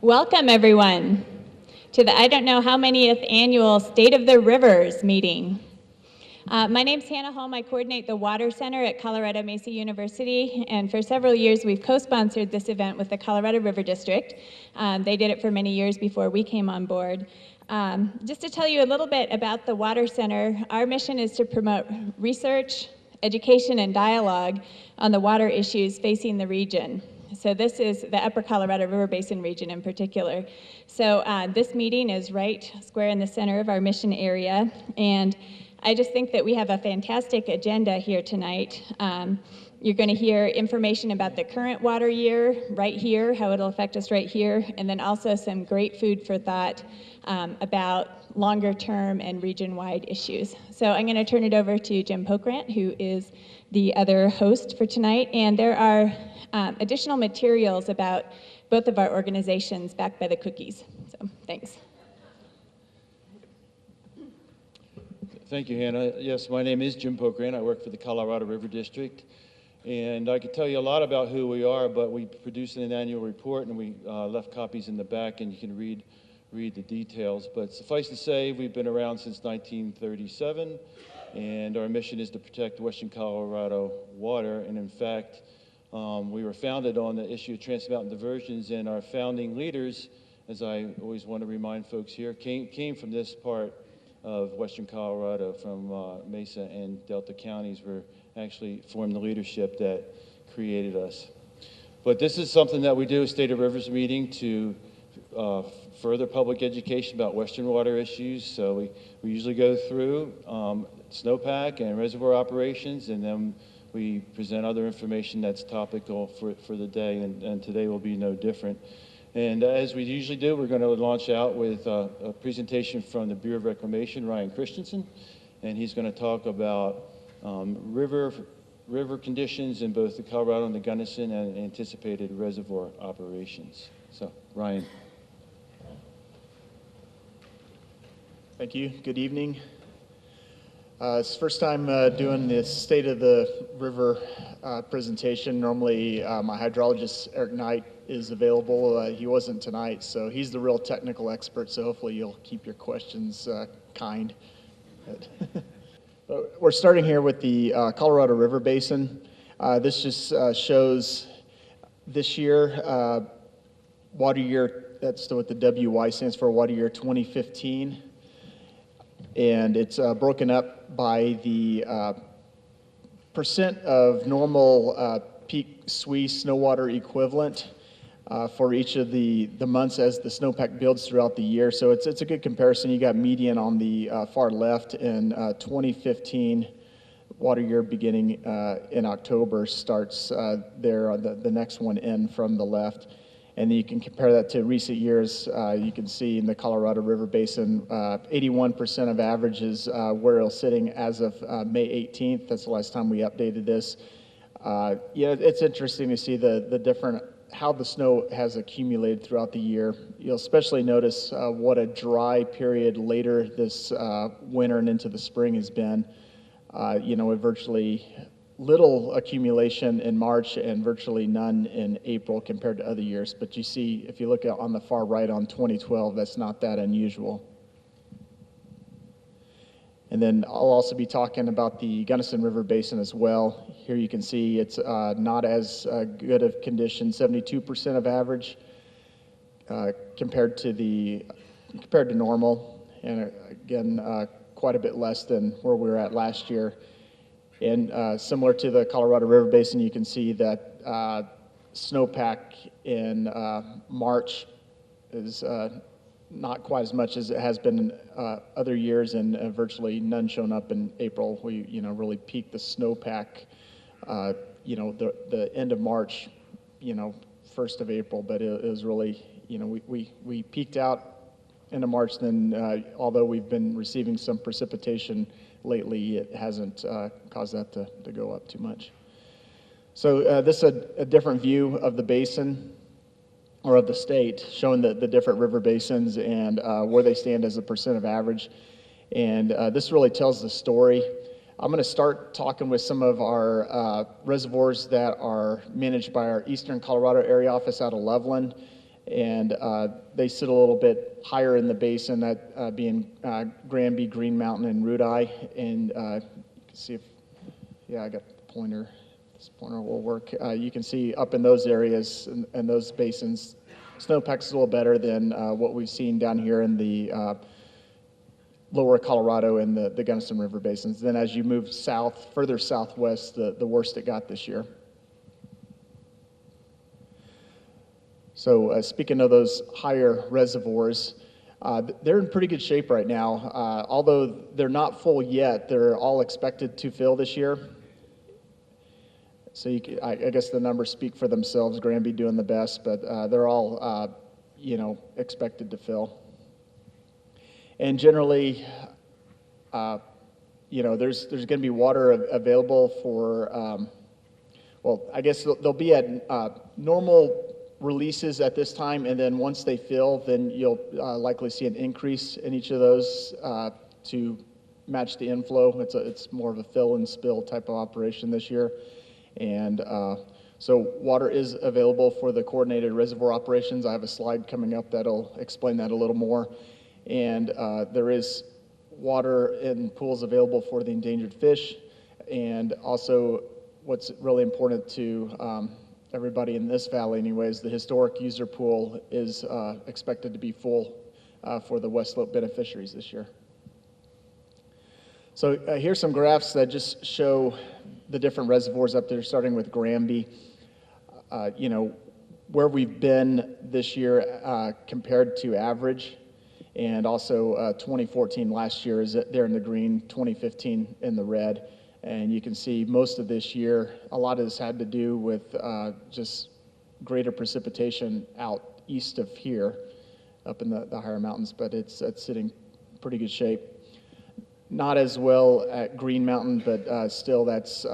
Welcome, everyone, to the I don't know how manyth annual State of the Rivers meeting. My name's Hannah Holm. I coordinate the Water Center at Colorado Mesa University, and for several years we've co-sponsored this event with the Colorado River District. They did it for many years before we came on board. Just to tell you a little bit about the Water Center, our mission is to promote research, education, and dialogue on the water issues facing the region. So this is the Upper Colorado River Basin region in particular. So this meeting is right square in the center of our mission area, and I just think that we have a fantastic agenda here tonight. You're going to hear information about the current water year right here, how it'll affect us right here, and then also some great food for thought about longer term and region-wide issues. So I'm going to turn it over to Jim Pokrant, who is the other host for tonight, and there are additional materials about both of our organizations backed by the cookies. So thanks. Thank you, Hannah. Yes, my name is Jim Pokrant. I work for the Colorado River District. And I could tell you a lot about who we are, but we produce an annual report, and we left copies in the back, and you can read the details. But suffice to say, we've been around since 1937, and our mission is to protect Western Colorado water. And in fact, we were founded on the issue of Trans-Mountain diversions, and our founding leaders, as I always want to remind folks here, came from this part of Western Colorado, from Mesa and Delta counties, were actually formed the leadership that created us. But this is something that we do a State of Rivers meeting to further public education about Western water issues. So we usually go through snowpack and reservoir operations, and then we present other information that's topical for the day, and today will be no different. And as we usually do, we're going to launch out with a presentation from the Bureau of Reclamation, Ryan Christensen, and he's going to talk about river conditions in both the Colorado and the Gunnison and anticipated reservoir operations. So, Ryan. Thank you. Good evening. It's the first time doing this State of the River presentation. Normally, my hydrologist, Eric Knight, is available. He wasn't tonight, so he's the real technical expert, so hopefully you'll keep your questions kind. We're starting here with the Colorado River Basin. This just shows this year, water year, that's what the WY stands for, water year 2015. And it's broken up by the percent of normal peak SWE snow water equivalent for each of the months as the snowpack builds throughout the year. So it's a good comparison. You got median on the far left, in 2015 water year beginning in October starts there, the next one in from the left. And then you can compare that to recent years. You can see in the Colorado River Basin, 81% of average is where it's sitting as of May 18th. That's the last time we updated this. Yeah, it's interesting to see the different, how the snow has accumulated throughout the year. You'll especially notice what a dry period later this winter and into the spring has been. With virtually little accumulation in March and virtually none in April compared to other years. But you see, if you look at on the far right on 2012, that's not that unusual. And then I'll also be talking about the Gunnison River Basin as well. Here you can see it's not as good of condition, 72% of average compared to normal, and again quite a bit less than where we were at last year. And similar to the Colorado River Basin, you can see that snowpack in March is not quite as much as it has been in other years, and virtually none shown up in April. We really peaked the snowpack, the end of March, 1st of April, but it was really, we peaked out end of March. Then although we've been receiving some precipitation lately, it hasn't caused that to go up too much. So this is a different view of the basin, or of the state, showing the different river basins and where they stand as a percent of average. And this really tells the story. I'm going to start talking with some of our reservoirs that are managed by our Eastern Colorado Area Office out of Loveland. And they sit a little bit higher in the basin, that being Granby, Green Mountain, and Rudeye. And you can see if, yeah, I got the pointer. This pointer will work. You can see up in those areas and those basins, snowpack's a little better than what we've seen down here in the lower Colorado and the Gunnison River basins. Then as you move south, further southwest, the worst it got this year. So speaking of those higher reservoirs, they're in pretty good shape right now. Although they're not full yet, they're all expected to fill this year. So I guess the numbers speak for themselves. Granby doing the best, but they're all, expected to fill. And generally, there's going to be water available for, I guess they'll be at normal releases at this time, and then once they fill, then you'll likely see an increase in each of those to match the inflow. It's more of a fill and spill type of operation this year. And so water is available for the coordinated reservoir operations. I have a slide coming up that'll explain that a little more. And there is water in pools available for the endangered fish. And also what's really important to everybody in this valley anyways, the historic user pool is expected to be full for the West Slope beneficiaries this year. So here's some graphs that just show the different reservoirs up there, starting with Granby. Where we've been this year compared to average, and also 2014 last year is there in the green, 2015 in the red. And you can see most of this year, a lot of this had to do with just greater precipitation out east of here, up in the higher mountains, but it's sitting pretty good shape. Not as well at Green Mountain, but still that's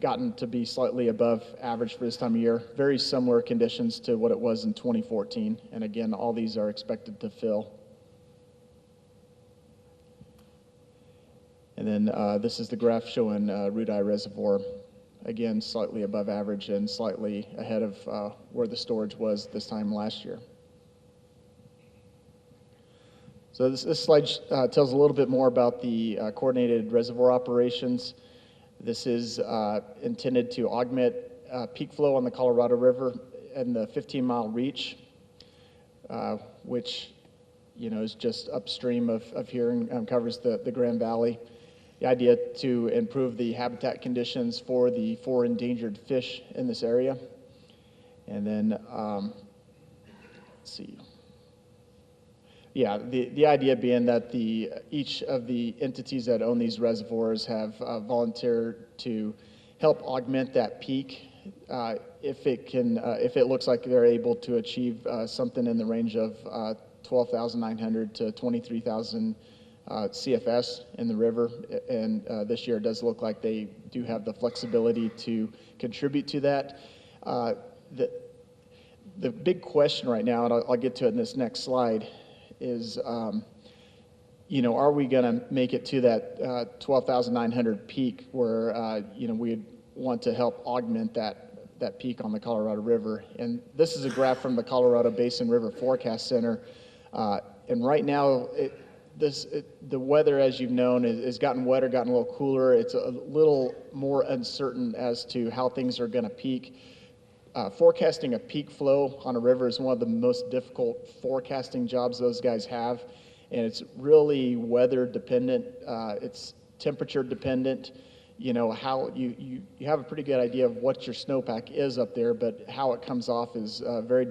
gotten to be slightly above average for this time of year. Very similar conditions to what it was in 2014. And again, all these are expected to fill. And then this is the graph showing Rudeye Reservoir, again, slightly above average and slightly ahead of where the storage was this time last year. So this slide tells a little bit more about the coordinated reservoir operations. This is intended to augment peak flow on the Colorado River and the 15-mile reach, which is just upstream of here and covers the Grand Valley. The idea to improve the habitat conditions for the 4 endangered fish in this area. And then, let's see. Yeah, the idea being that each of the entities that own these reservoirs have volunteered to help augment that peak if it looks like they're able to achieve something in the range of 12,900 to 23,000 CFS in the river, and this year it does look like they do have the flexibility to contribute to that. The big question right now, and I'll get to it in this next slide, is are we going to make it to that 12,900 peak where we'd want to help augment that peak on the Colorado River? And this is a graph from the Colorado Basin River Forecast Center, and right now the weather, as you've known, has gotten wetter, gotten a little cooler. It's a little more uncertain as to how things are going to peak. Forecasting a peak flow on a river is one of the most difficult forecasting jobs those guys have, and it's really weather dependent. It's temperature dependent. How you have a pretty good idea of what your snowpack is up there, but how it comes off is very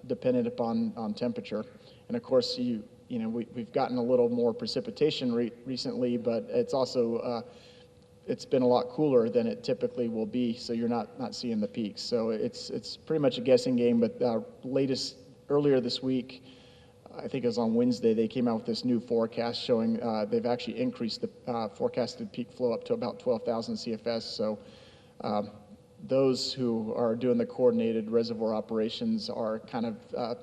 dependent upon temperature. And of course, we've gotten a little more precipitation recently, but it's also it's been a lot cooler than it typically will be, so you're not seeing the peaks. So it's pretty much a guessing game. But earlier this week, I think it was on Wednesday, they came out with this new forecast showing they've actually increased the forecasted peak flow up to about 12,000 CFS. So those who are doing the coordinated reservoir operations are kind of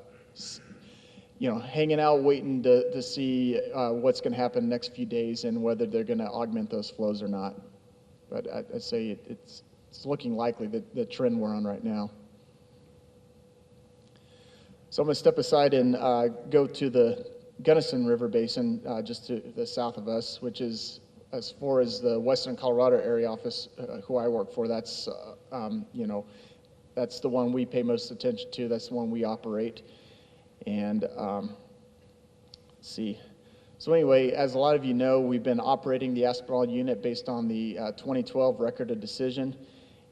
hanging out, waiting to see what's going to happen the next few days and whether they're going to augment those flows or not. But I'd say it's looking likely that the trend we're on right now. So I'm going to step aside and go to the Gunnison River Basin, just to the south of us, which is as far as the Western Colorado Area Office, who I work for. That's, that's the one we pay most attention to. That's the one we operate. And let's see. So anyway, as a lot of you know, we've been operating the Aspinall unit based on the 2012 record of decision.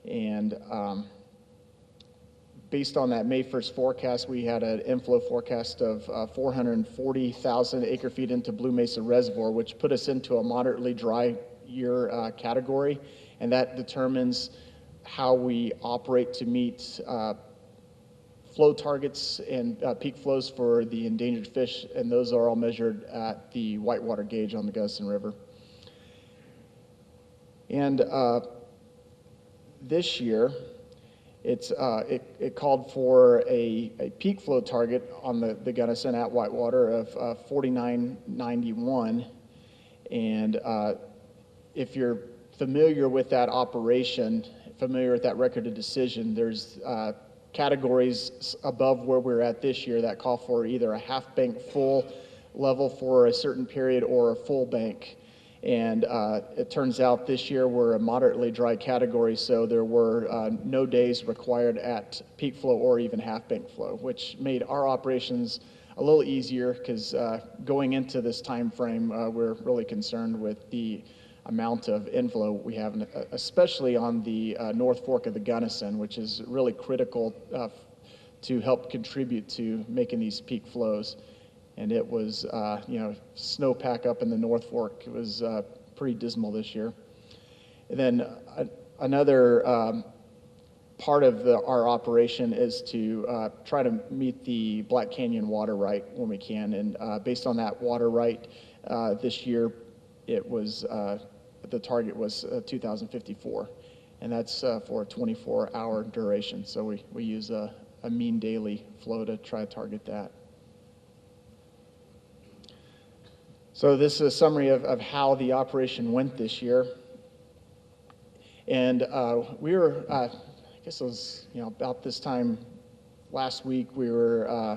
And based on that May 1st forecast, we had an inflow forecast of 440,000 acre feet into Blue Mesa Reservoir, which put us into a moderately dry year category. And that determines how we operate to meet flow targets and peak flows for the endangered fish, and those are all measured at the whitewater gauge on the Gunnison River. And this year, it called for a peak flow target on the Gunnison at whitewater of 4991. And if you're familiar with that operation, familiar with that record of decision, there's categories above where we're at this year that call for either a half bank full level for a certain period or a full bank. And it turns out this year we're a moderately dry category, so there were no days required at peak flow or even half bank flow, which made our operations a little easier because going into this time frame, we're really concerned with the amount of inflow we have, especially on the North Fork of the Gunnison, which is really critical to help contribute to making these peak flows. And it was, snowpack up in the North Fork. It was pretty dismal this year. And then another part of our operation is to try to meet the Black Canyon water right when we can. And based on that water right this year, it was the target was 2054, and that's for a 24-hour duration. So we use a mean daily flow to try to target that. So this is a summary of how the operation went this year. And we were, I guess it was about this time last week, we were,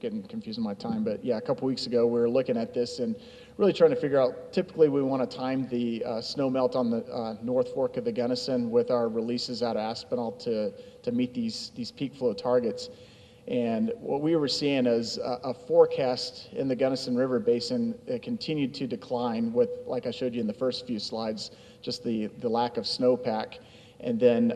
getting confused in my time, but yeah, a couple weeks ago we were looking at this and really trying to figure out, typically we want to time the snow melt on the North Fork of the Gunnison with our releases out of Aspinall to meet these peak flow targets. And what we were seeing is a forecast in the Gunnison River Basin continued to decline with, like I showed you in the first few slides, just the lack of snowpack. And then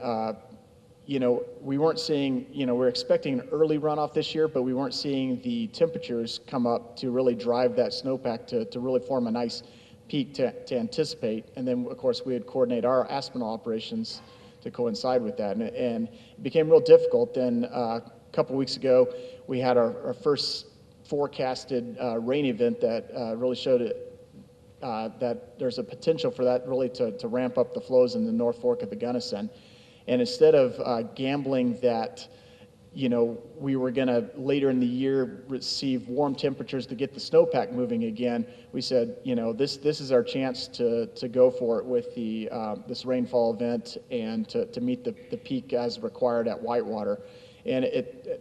we weren't seeing, we're expecting an early runoff this year, but we weren't seeing the temperatures come up to really drive that snowpack to really form a nice peak to anticipate. And then, of course, we had coordinate our Aspinall operations to coincide with that. And it became real difficult. Then a couple weeks ago, we had our first forecasted rain event that really showed it, that there's a potential for that really to ramp up the flows in the North Fork of the Gunnison. And instead of gambling that, we were going to later in the year receive warm temperatures to get the snowpack moving again, we said, this is our chance to go for it with the this rainfall event and to meet the peak as required at Whitewater. And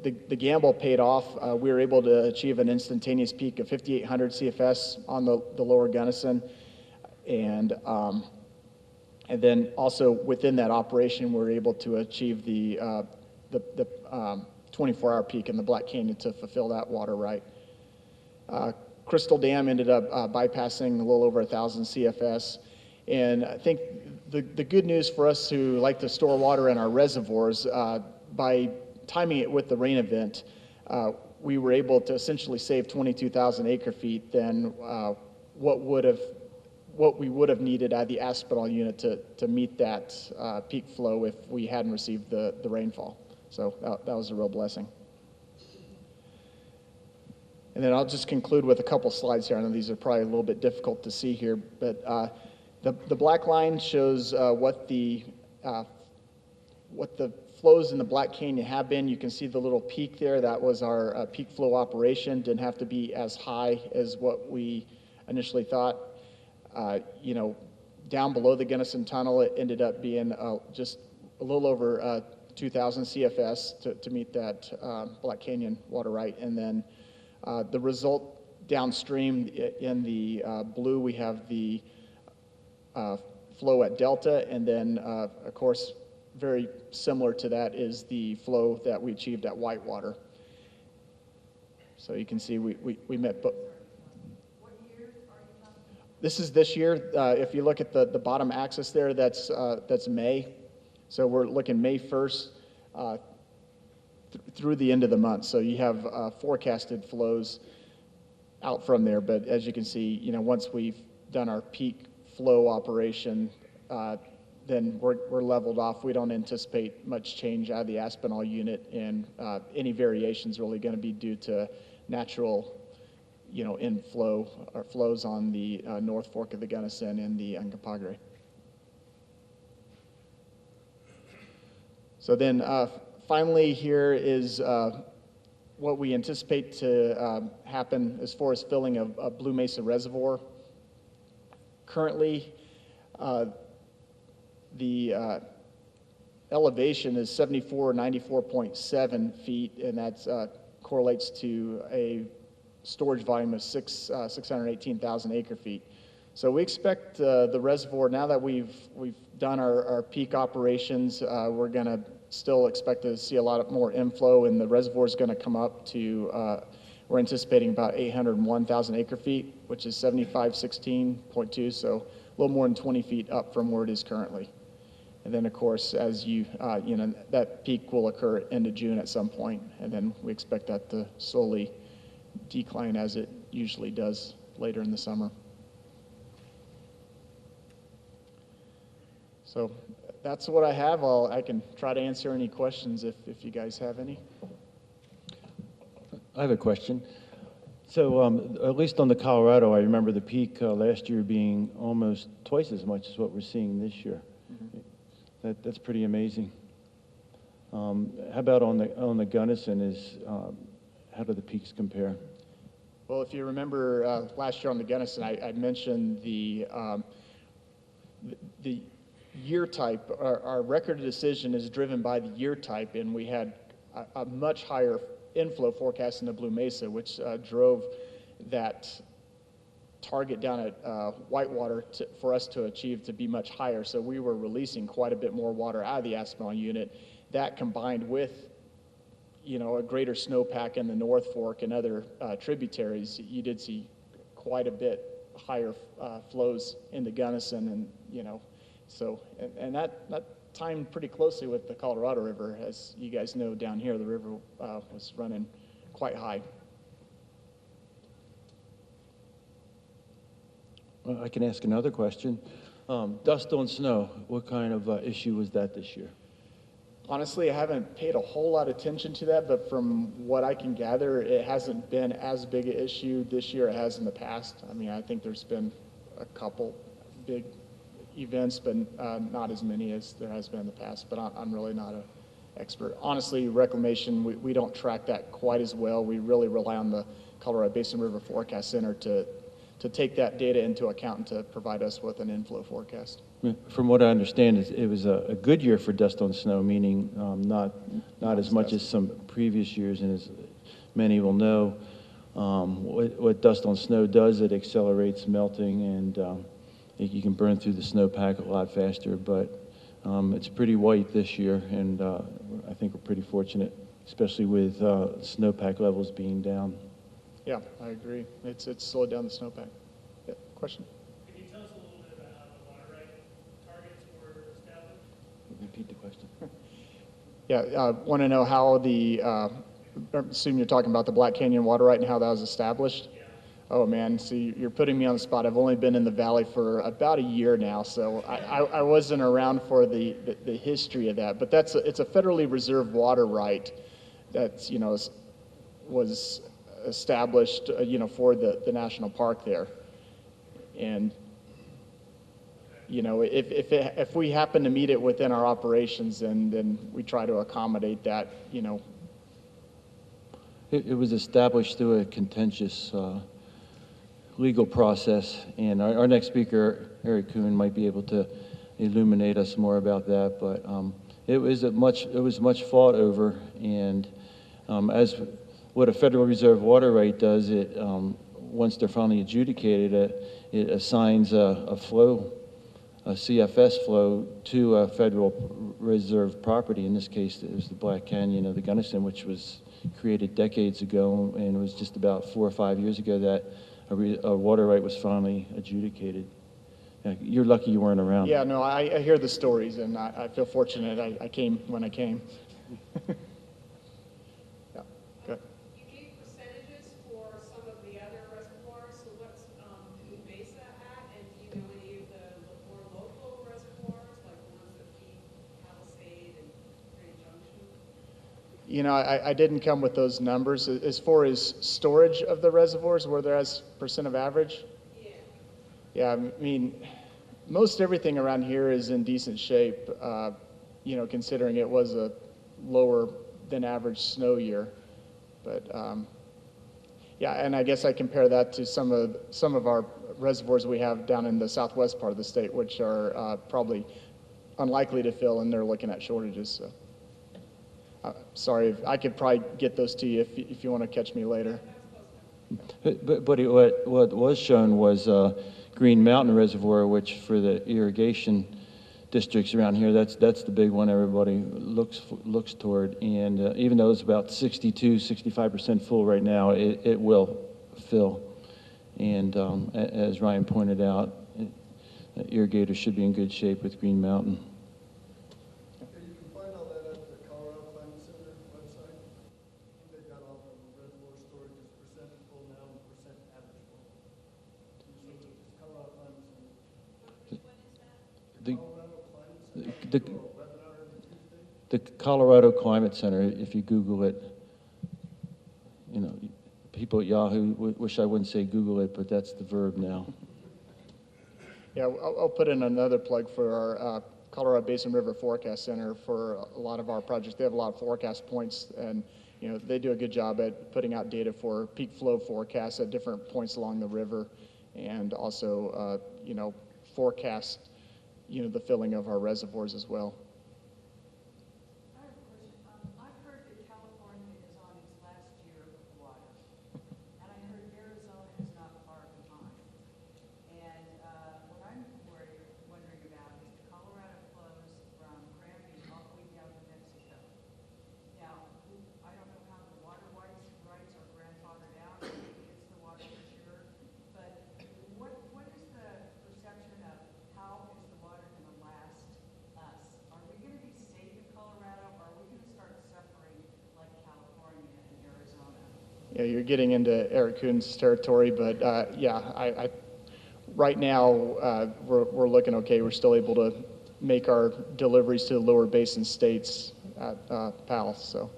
the gamble paid off. We were able to achieve an instantaneous peak of 5,800 CFS on the lower Gunnison. And then also within that operation, we were able to achieve the 24-hour peak in the Black Canyon to fulfill that water right. Crystal Dam ended up bypassing a little over 1,000 CFS. And I think the good news for us who like to store water in our reservoirs, by timing it with the rain event, we were able to essentially save 22,000 acre feet than what we would have needed at the Aspinall unit to meet that peak flow if we hadn't received the rainfall. So that was a real blessing. And then I'll just conclude with a couple slides here. I know these are probably a little bit difficult to see here, but the black line shows what the flows in the Black Canyon have been. You can see the little peak there. That was our peak flow operation. Didn't have to be as high as what we initially thought. Down below the Gunnison Tunnel, it ended up being just a little over 2,000 CFS to meet that Black Canyon water right. And then the result downstream in the blue, we have the flow at Delta, and then of course, very similar to that is the flow that we achieved at Whitewater. So you can see we met both. This is this year. If you look at the bottom axis there, that's May. So we're looking May 1st through the end of the month. So you have forecasted flows out from there. But as you can see, you know, once we've done our peak flow operation, then we're leveled off. We don't anticipate much change out of the Aspinall unit, and any variation is really going to be due to natural, you know, inflow or flows on the North Fork of the Gunnison and the Uncompahgre. So then finally here is what we anticipate to happen as far as filling of Blue Mesa Reservoir. Currently, the elevation is 94.7 feet, and that correlates to a storage volume of 618,000 acre feet. So we expect the reservoir, now that we've done our peak operations, we're going to still expect to see a lot more inflow, and the reservoir is going to come up to, we're anticipating about 801,000 acre feet, which is 7516.2, so a little more than 20 feet up from where it is currently. And then, of course, as you know, that peak will occur at end of June at some point, and then we expect that to slowly decline as it usually does later in the summer. So that's what I have. I can try to answer any questions if you guys have any. I have a question. So at least on the Colorado, I remember the peak last year being almost twice as much as what we're seeing this year. Mm-hmm. That's pretty amazing. How about on the Gunnison? How do the peaks compare? Well, if you remember last year on the Gunnison, I mentioned the year type. Our record of decision is driven by the year type, and we had a much higher inflow forecast in the Blue Mesa, which drove that target down at Whitewater for us to achieve to be much higher. So we were releasing quite a bit more water out of the Aspinall unit. That combined with, you know, a greater snowpack in the North Fork and other tributaries, you did see quite a bit higher flows in the Gunnison, and you know, so and that timed pretty closely with the Colorado River. As you guys know, down here the river was running quite high. I can ask another question. Dust on snow, what kind of issue was that this year? Honestly, I haven't paid a whole lot of attention to that, but from what I can gather, it hasn't been as big an issue this year as it has in the past. I mean, I think there's been a couple big events, but not as many as there has been in the past, but I'm really not an expert. Honestly, reclamation, we don't track that quite as well. We really rely on the Colorado Basin River Forecast Center to take that data into account and to provide us with an inflow forecast. From what I understand, it was a good year for dust on snow, meaning not as much as some previous years, and as many will know, what dust on snow does, it accelerates melting, and you can burn through the snowpack a lot faster, but it's pretty white this year, and I think we're pretty fortunate, especially with snowpack levels being down. Yeah, I agree. It's slowed down the snowpack. Yeah, question? Can you tell us a little bit about how the water right targets were established? Repeat the question. Yeah, want to know how the, I assume you're talking about the Black Canyon water right and how that was established? Yeah. Oh man, see, you're putting me on the spot. I've only been in the valley for about a year now, so I wasn't around for the history of that. But it's a federally reserved water right that's, you know, was established, you know, for the national park there. And, you know, if we happen to meet it within our operations, then we try to accommodate that, you know. It was established through a contentious legal process, and our next speaker, Eric Kuhn, might be able to illuminate us more about that, but It was much fought over, and as what a Federal Reserve water right does, it once they're finally adjudicated, it assigns a flow, a CFS flow to a Federal Reserve property. In this case, it was the Black Canyon of the Gunnison, which was created decades ago, and it was just about 4 or 5 years ago that a water right was finally adjudicated. You're lucky you weren't around. Yeah, no, I hear the stories, and I feel fortunate I came when I came. Yeah, good. You gave percentages for some of the other reservoirs, so what's Blue Mesa at? And do you know any of the more local reservoirs, like the ones that feed Palisade and Grand Junction? You know, I didn't come with those numbers. As far as storage of the reservoirs, where they're as percent of average? Yeah. Yeah, I mean, most everything around here is in decent shape, you know, considering it was a lower than average snow year. But yeah, and I guess I compare that to some of our reservoirs we have down in the southwest part of the state, which are probably unlikely to fill, and they're looking at shortages. So, sorry, I could probably get those to you if you want to catch me later. But what was shown was Green Mountain Reservoir, which for the irrigation districts around here, that's the big one everybody looks toward. And even though it's about 65% full right now, it will fill. And as Ryan pointed out, irrigators should be in good shape with Green Mountain. You can find all that at the Colorado Climate Center website. They've got all the reservoir storage is percent full now and percent average full. So it's Colorado Climate Center. The, Colorado Climate Center. the, Webinar every Tuesday. the Colorado Climate Center, if you Google it, you know, people at Yahoo wish I wouldn't say Google it, but that's the verb now. Yeah, I'll put in another plug for our Colorado Basin River Forecast Center for a lot of our projects. They have a lot of forecast points, and you know they do a good job at putting out data for peak flow forecasts at different points along the river, and also you know forecast the filling of our reservoirs as well. I have a question. I've heard that California is on its last year of water, and I heard Arizona is not far behind. And what I'm wondering about is the Colorado flows from Granby all the way down to Mexico. Now, I don't know how the water rights are grandfathered out. Maybe it's the water for sure. But what is the perception of how is the water going to last us? Are we going to be safe in Colorado, or are we going to start suffering like California and Arizona? Yeah, you're getting into Eric Kuhn's territory, but yeah, right now we're looking okay. We're still able to make our deliveries to the lower basin states at PAL. So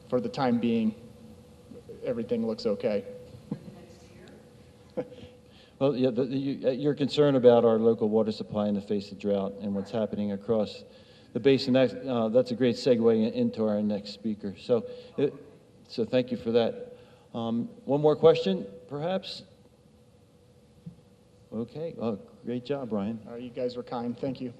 for the time being, everything looks okay. Well, yeah, you're concerned about our local water supply in the face of drought and what's happening across the basin. That's a great segue into our next speaker. So thank you for that. One more question, perhaps? Okay. Oh, great job, Brian. You guys were kind. Thank you.